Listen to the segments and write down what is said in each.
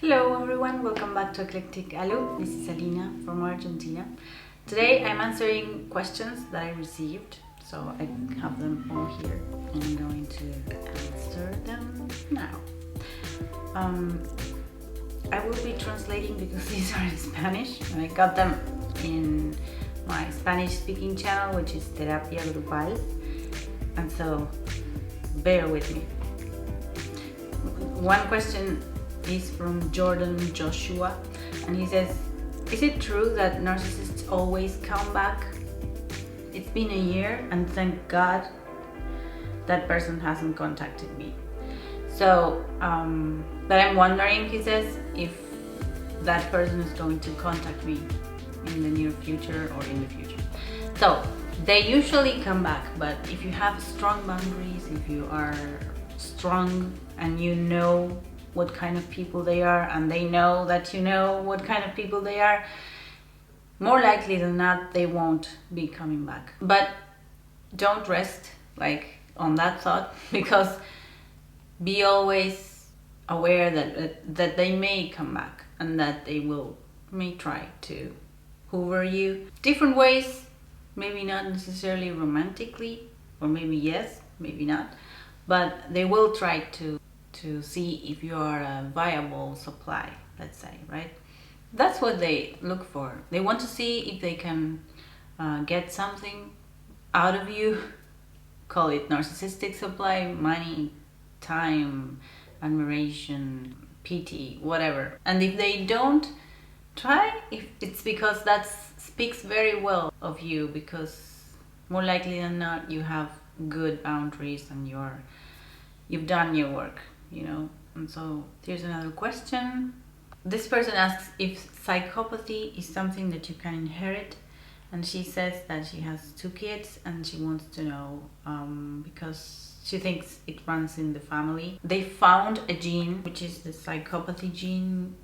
Hello everyone, welcome back to Eclectic Allo. This is Alina from Argentina. Today I'm answering questions that I received, so I have them all here and I'm going to answer them now. I will be translating because these are in Spanish and I got them in my Spanish speaking channel, which is Terapia Grupal, and so bear with me. One question is from Jordan Joshua, and he says, is it true that narcissists always come back? It's been a year and thank God that person hasn't contacted me. So, but I'm wondering, he says, if that person is going to contact me in the near future or in the future. So, they usually come back, but if you have strong boundaries, if you are strong and you know what kind of people they are and they know that you know what kind of people they are, more likely than not they won't be coming back. But don't rest on that thought, because be always aware that they may come back and that they may try to hoover you different ways, maybe not necessarily romantically, or maybe yes, maybe not, but they will try to see if you are a viable supply, let's say, right? That's what they look for. They want to see if they can get something out of you. Call it narcissistic supply, money, time, admiration, pity, whatever. And if they don't try, if it's because that speaks very well of you, because more likely than not you have good boundaries and you've done your work, you know. And so here's another question. This person asks if psychopathy is something that you can inherit, and she says that she has 2 kids and she wants to know because she thinks it runs in the family. They found a gene which is the psychopathy gene,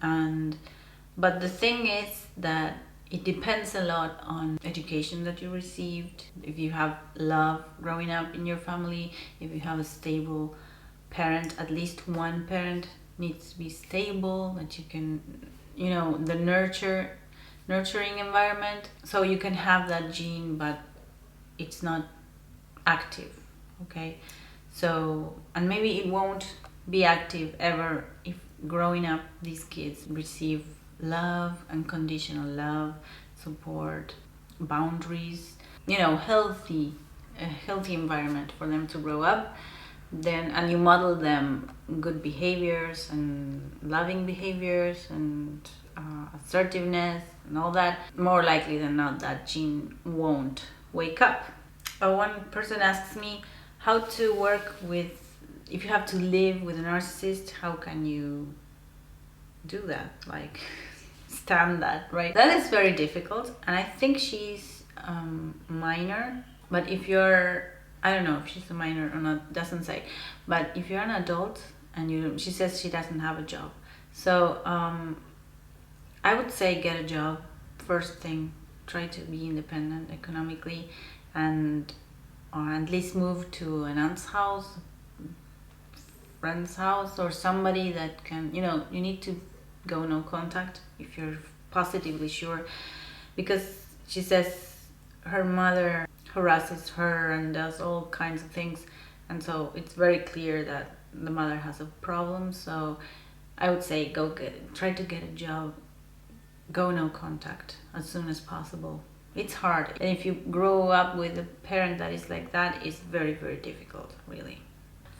but the thing is that it depends a lot on education that you received, if you have love growing up in your family, if you have a stable parent. At least one parent needs to be stable, that you can, the nurturing environment, so you can have that gene but it's not active, okay? So, and maybe it won't be active ever if growing up these kids receive love, unconditional love, support, boundaries, a healthy environment for them to grow up. Then, and you model them good behaviors and loving behaviors and assertiveness and all that, more likely than not that gene won't wake up. One person asks me how to work with, if you have to live with a narcissist, how can you do that, stand that, right? That is very difficult, and I think she's minor, but if you're, I don't know if she's a minor or not, doesn't say. But if you're an adult and she says she doesn't have a job. So I would say get a job first thing. Try to be independent economically, or at least move to an aunt's house, friend's house, or somebody that can, you need to go no contact if you're positively sure, because she says her mother harasses her and does all kinds of things, and so it's very clear that the mother has a problem. So I would say try to get a job, go no contact as soon as possible. It's hard, and if you grow up with a parent that is like that, it's very, very difficult, really.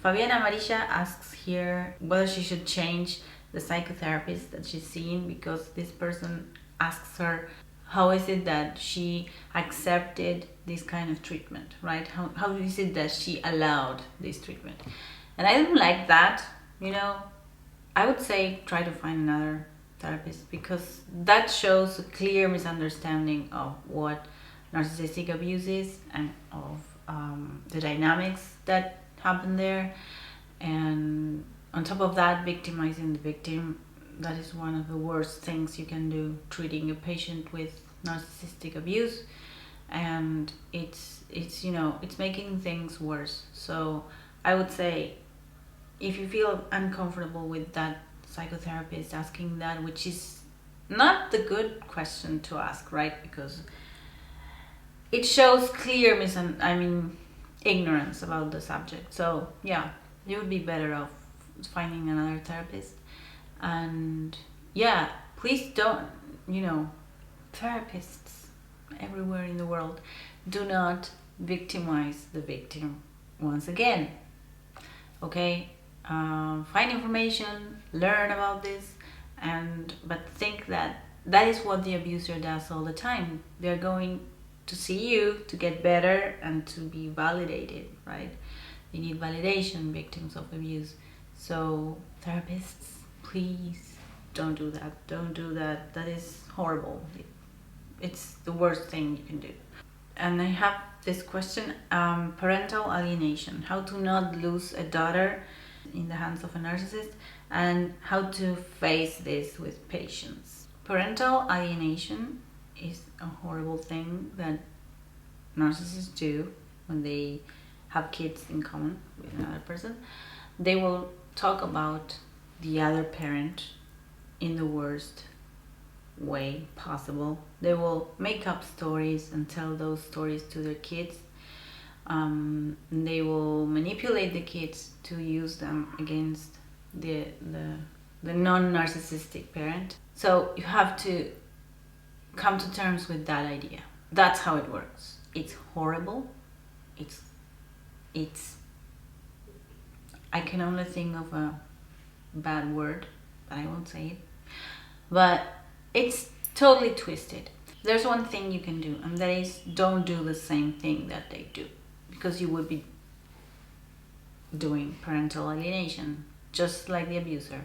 Fabiana Marisha asks here whether she should change the psychotherapist that she's seeing, because this person asks her, how is it that she accepted this kind of treatment, right? How is it that she allowed this treatment? And I don't like that, I would say try to find another therapist, because that shows a clear misunderstanding of what narcissistic abuse is and of the dynamics that happen there. And on top of that, victimizing the victim. That is one of the worst things you can do, treating a patient with narcissistic abuse, and it's making things worse. So I would say, if you feel uncomfortable with that psychotherapists asking that, which is not the good question to ask, right? Because it shows clear ignorance about the subject. So yeah, you would be better off finding another therapist. And yeah, please don't, therapists everywhere in the world, do not victimize the victim once again. Okay, find information, learn about this, but think that is what the abuser does all the time. They're going to see you to get better and to be validated, right? They need validation, victims of abuse. So therapists, please don't do that. Don't do that. That is horrible. It's the worst thing you can do. And I have this question, parental alienation, how to not lose a daughter in the hands of a narcissist, and how to face this with patience. Parental alienation is a horrible thing that narcissists do when they have kids in common with another person. They will talk about the other parent in the worst way possible. They will make up stories and tell those stories to their kids. They will manipulate the kids to use them against the non-narcissistic parent. So you have to come to terms with that idea. That's how it works. It's horrible. It's I can only think of a bad word, but I won't say it. But it's totally twisted. There's one thing you can do, and that is don't do the same thing that they do, because you would be doing parental alienation, just like the abuser.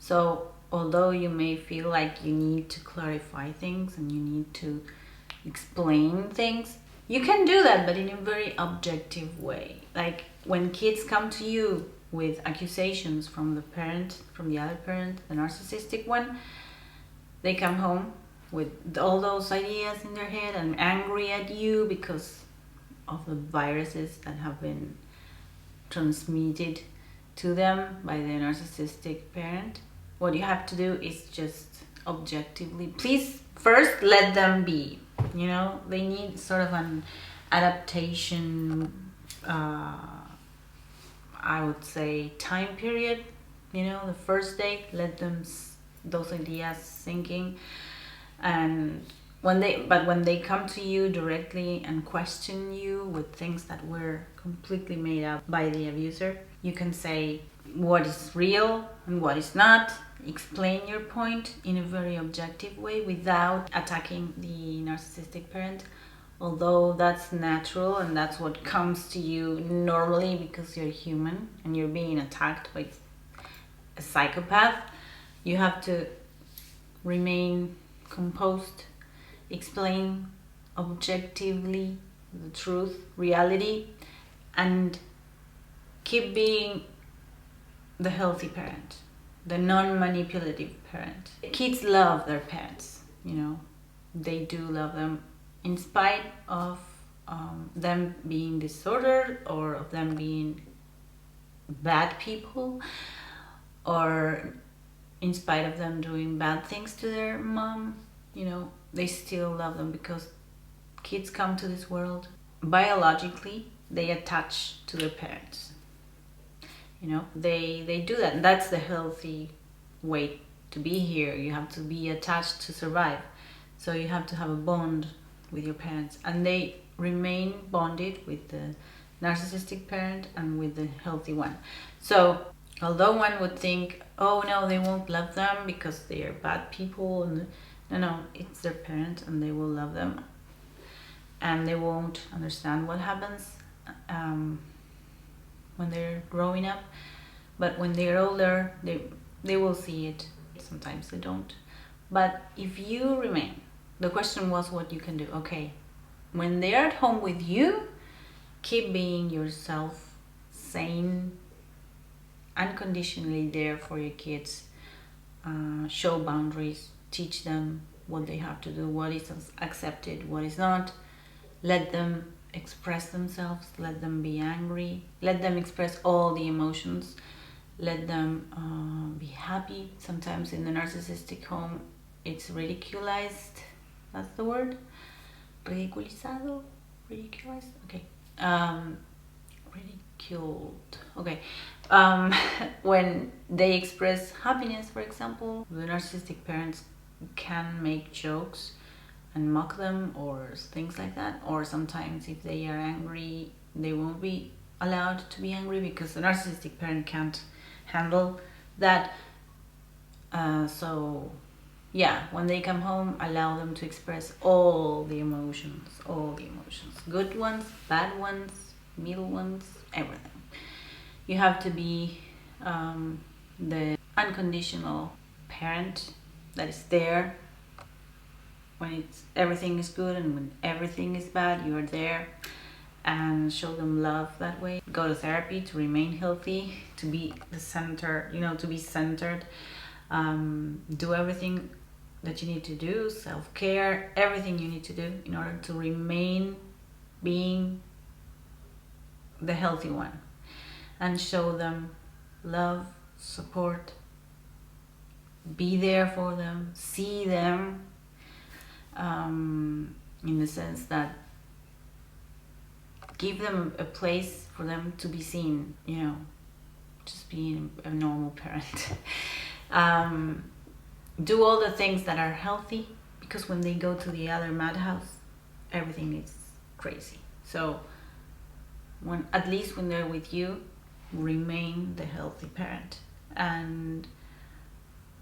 So although you may feel like you need to clarify things and you need to explain things, you can do that, but in a very objective way. Like when kids come to you with accusations from the other parent, the narcissistic one, they come home with all those ideas in their head and angry at you because of the viruses that have been transmitted to them by the narcissistic parent. What you have to do is just objectively, please first let them be. They need sort of an adaptation, I would say, time period. The first day, let them those ideas sinking. And when they come to you directly and question you with things that were completely made up by the abuser, you can say what is real and what is not. Explain your point in a very objective way without attacking the narcissistic parent, although that's natural and that's what comes to you normally because you're human and you're being attacked by a psychopath. You have to remain composed, explain objectively the truth, reality, and keep being the healthy parent, the non-manipulative parent. Kids love their parents, they do love them in spite of them being disordered or of them being bad people, or in spite of them doing bad things to their mom. They still love them because kids come to this world biologically, they attach to their parents. They do that. That's the healthy way to be here. You have to be attached to survive. So you have to have a bond with your parents, and they remain bonded with the narcissistic parent and with the healthy one. So although one would think, oh no, they won't love them because they are bad people, and no, it's their parent and they will love them, and they won't understand what happens when they're growing up, but when they're older, they will see it. Sometimes they don't. But if you remain, the question was what you can do. Okay, when they're at home with you, keep being yourself, sane, unconditionally there for your kids. Show boundaries, teach them what they have to do, what is accepted, what is not. Let them express themselves, let them be angry, let them express all the emotions, let them be happy. Sometimes in the narcissistic home it's ridiculized, that's the word, ridiculizado, ridiculized, okay, ridiculed, okay. When they express happiness, for example, the narcissistic parents can make jokes and mock them or things like that. Or sometimes if they are angry, they won't be allowed to be angry because the narcissistic parent can't handle that. So yeah, when they come home, allow them to express all the emotions, good ones, bad ones, middle ones, everything. You have to be the unconditional parent that is there when everything is good, and when everything is bad, you are there, and show them love that way. Go to therapy to remain healthy, to be the center, to be centered. Do everything that you need to do, self-care, everything you need to do in order to remain being the healthy one, and show them love, support, be there for them, see them, in the sense that give them a place for them to be seen, just being a normal parent. Do all the things that are healthy, because when they go to the other madhouse, everything is crazy. So at least when they're with you, remain the healthy parent. And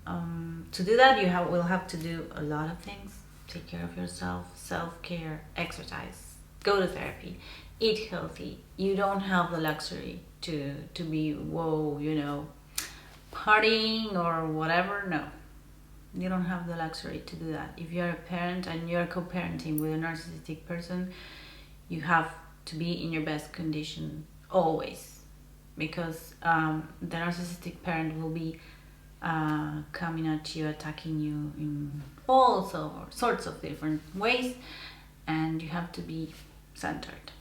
to do that, will have to do a lot of things. Take care of yourself, self-care, exercise, go to therapy, eat healthy. You don't have the luxury to be partying or whatever. No, you don't have the luxury to do that. If you're a parent and you're co-parenting with a narcissistic person, you have to be in your best condition always, because the narcissistic parent will be coming at you, attacking you in all sorts of different ways, and you have to be centered.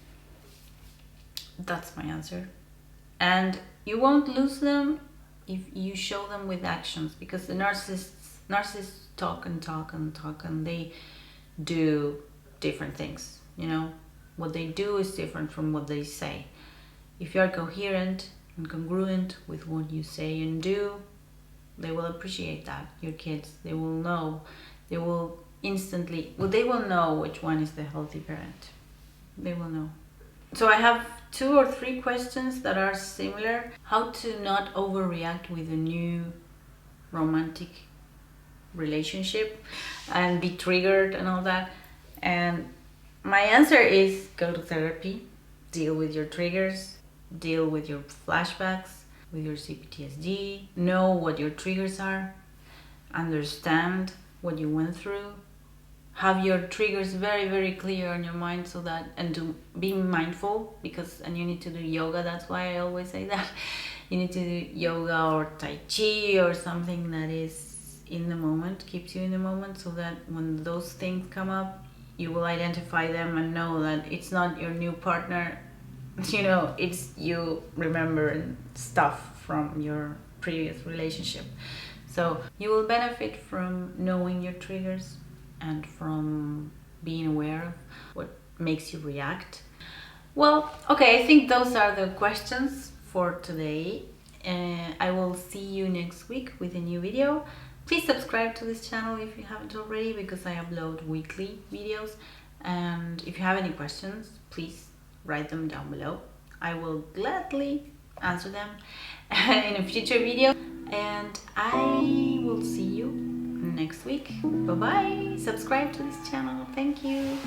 That's my answer. And you won't lose them if you show them with actions, because the narcissists talk and talk and talk, and they do different things. What they do is different from what they say. If you are coherent and congruent with what you say and do, they will appreciate that. Your kids, they will know. They will know which one is the healthy parent. They will know. So I have 2 or 3 questions that are similar. How to not overreact with a new romantic relationship and be triggered and all that. And my answer is go to therapy, deal with your triggers, deal with your flashbacks, with your CPTSD, know what your triggers are, understand what you went through, have your triggers very, very clear in your mind, and to be mindful, and you need to do yoga. That's why I always say that. You need to do yoga or Tai Chi or something that is in the moment, keeps you in the moment, so that when those things come up, you will identify them and know that it's not your new partner, it's you remembering stuff from your previous relationship. So you will benefit from knowing your triggers and from being aware of what makes you react. Well, okay, I think those are the questions for today. I will see you next week with a new video. Please subscribe to this channel if you haven't already, because I upload weekly videos. And if you have any questions, please write them down below. I will gladly answer them in a future video. And I will see you next week. Bye bye. Subscribe to this channel. Thank you.